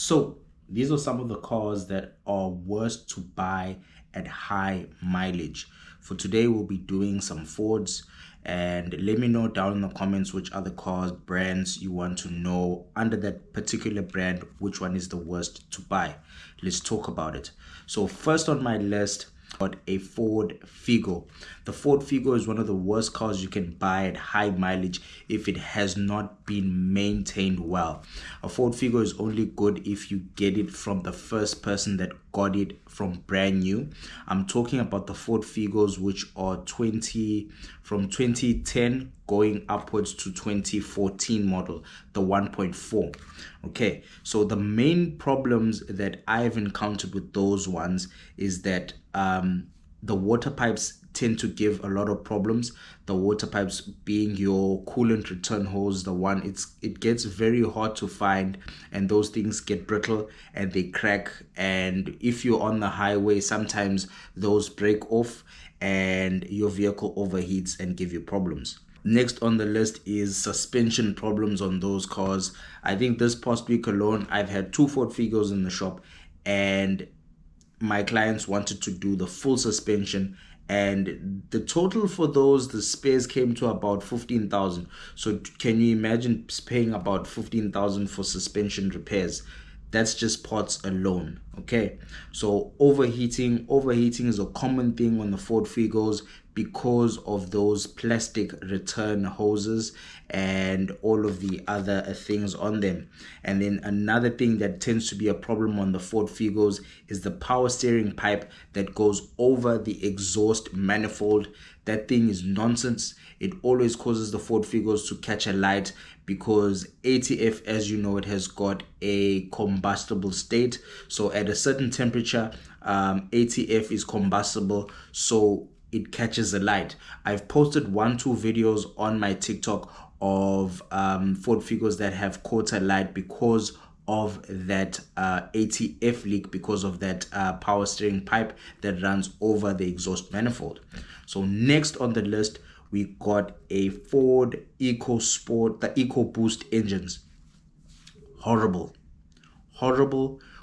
So these are some of the cars that are worst to buy at high mileage. For today, we'll be doing some Fords, and let me know down in the comments which other cars, brands you want to know under that particular brand, which one is the worst to buy. Let's talk about it. So first on my list, got a Ford Figo. The Ford Figo is one of the worst cars you can buy at high mileage if it has not been maintained well. A Ford Figo is only good if you get it from the first person that got it from brand new. I'm talking about the Ford Figos which are from 2010 going upwards to 2014 model, the 1.4. Okay, so the main problems that I've encountered with those ones is that the water pipes tend to give a lot of problems. The water pipes being your coolant return hose, the one it gets very hard to find, and those things get brittle and they crack, and if you're on the highway sometimes those break off and your vehicle overheats and give you problems. Next on the list is suspension problems on those cars. I think this past week alone I've had two Ford Figos in the shop, and my clients wanted to do the full suspension, and the total for those, the spares came to about 15,000. So can you imagine paying about 15,000 for suspension repairs? That's just parts alone. Okay, so overheating is a common thing on the Ford Figos because of those plastic return hoses and all of the other things on them. And then another thing that tends to be a problem on the Ford Figos is the power steering pipe that goes over the exhaust manifold. That thing is nonsense. It always causes the Ford Figos to catch a light because ATF, as you know, it has got a combustible state. So at a certain temperature, ATF is combustible, so it catches a light. I've posted 1-2 videos on my TikTok of Ford Figos that have caught a light because of that ATF leak, because of that power steering pipe that runs over the exhaust manifold. So next on the list, we got a Ford EcoSport, the EcoBoost engines. Horrible.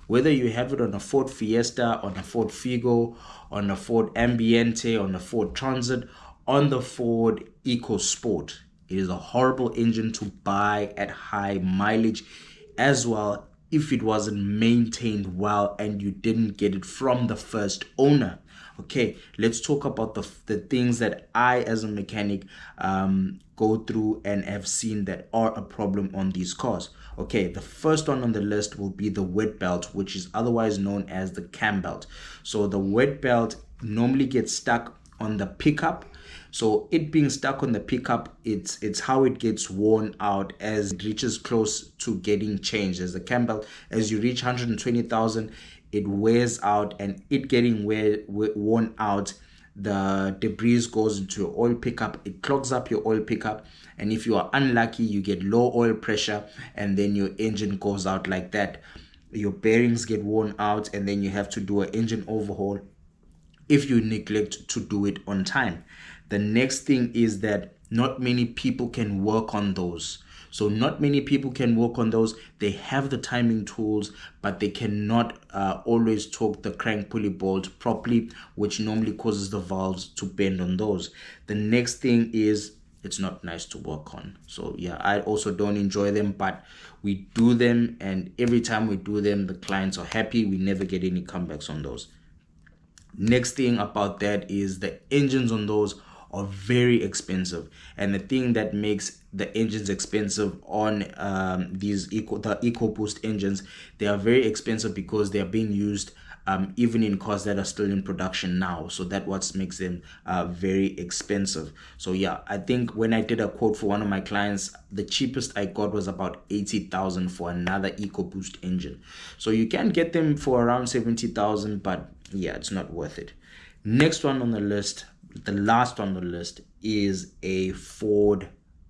Whether you have it on a Ford Fiesta, on a Ford Figo, on a Ford Ambiente, on a Ford Transit, on the Ford EcoSport, it is a horrible engine to buy at high mileage, as well if it wasn't maintained well and you didn't get it from the first owner. Okay, let's talk about the things that I as a mechanic go through and have seen that are a problem on these cars. Okay, the first one on the list will be the wet belt, which is otherwise known as the cam belt. So the wet belt normally gets stuck on the pickup. So it being stuck on the pickup, it's how it gets worn out as it reaches close to getting changed. As the cam belt, as you reach 120,000, it wears out, and it getting worn out, the debris goes into your oil pickup. It clogs up your oil pickup, and if you are unlucky, you get low oil pressure, and then your engine goes out like that. Your bearings get worn out, and then you have to do an engine overhaul if you neglect to do it on time. The next thing is that not many people can work on those. So not many people can work on those. They have the timing tools, but they cannot always torque the crank pulley bolt properly, which normally causes the valves to bend on those. The next thing is it's not nice to work on. So yeah, I also don't enjoy them, but we do them, and every time we do them, the clients are happy. We never get any comebacks on those. Next thing about that is the engines on those are very expensive, and the thing that makes the engines expensive on the EcoBoost engines, they are very expensive because they are being used even in cars that are still in production now. So that what makes them very expensive. So yeah, I think when I did a quote for one of my clients, the cheapest I got was about 80,000 for another EcoBoost engine. So you can get them for around 70,000, but yeah, it's not worth it. Next one on the list, the last on the list, is a Ford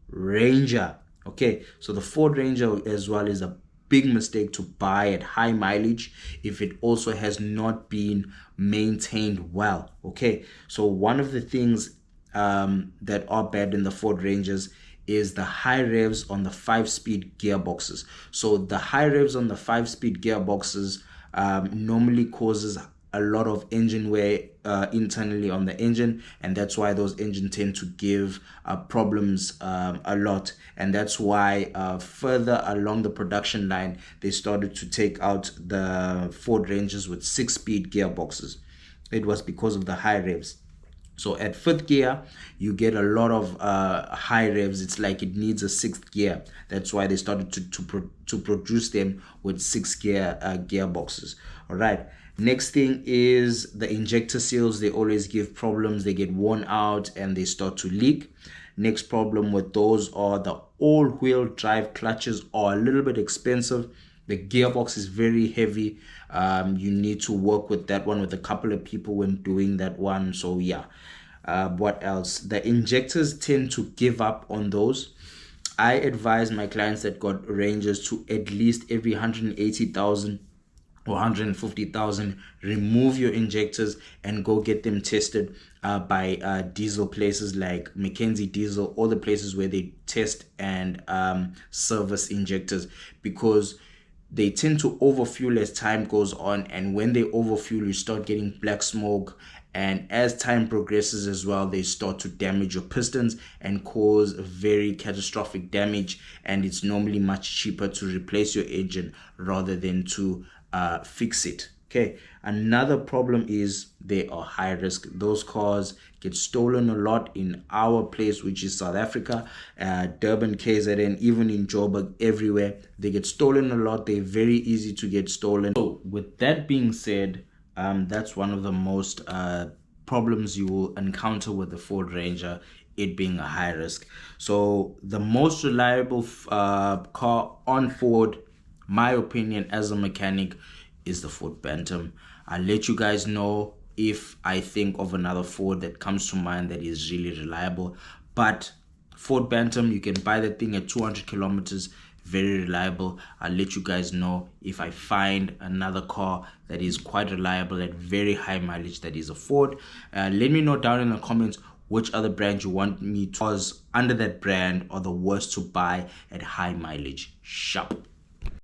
Ranger. Okay, so the Ford Ranger as well is a big mistake to buy at high mileage if it also has not been maintained well. Okay, so one of the things that are bad in the Ford Rangers is the high revs on the 5-speed gearboxes. So the high revs on the 5-speed gearboxes normally causes a lot of engine wear internally on the engine, and that's why those engines tend to give problems a lot. And that's why further along the production line, they started to take out the Ford Rangers with 6-speed gearboxes. It was because of the high revs. So at 5th gear, you get a lot of high revs. It's like it needs a 6th gear. That's why they started to produce them with 6-gear gearboxes. All right. Next thing is the injector seals. They always give problems. They get worn out and they start to leak. Next problem with those are the all-wheel drive clutches are a little bit expensive. The gearbox is very heavy. You need to work with that one with a couple of people when doing that one. So yeah. What else? The injectors tend to give up on those. I advise my clients that got Rangers to at least every 180,000 or 150,000 remove your injectors and go get them tested by diesel places like Mackenzie Diesel, all the places where they test and service injectors, because they tend to overfuel as time goes on, and when they overfuel, you start getting black smoke, and as time progresses as well, they start to damage your pistons and cause very catastrophic damage, and it's normally much cheaper to replace your engine rather than to fix it. Okay, another problem is they are high risk. Those cars get stolen a lot in our place, which is South Africa, Durban, KZN, even in Joburg, everywhere. They get stolen a lot. They're very easy to get stolen. So with that being said, that's one of the most problems you will encounter with the Ford Ranger, it being a high risk. So the most reliable car on Ford, my opinion as a mechanic, is the Ford Bantam. I'll let you guys know if I think of another Ford that comes to mind that is really reliable. But Ford Bantam, you can buy the thing at 200 kilometers, very reliable. I'll let you guys know if I find another car that is quite reliable at very high mileage that is a Ford. Let me know down in the comments which other brand you want me to, because under that brand are the worst to buy at high mileage. Sharp.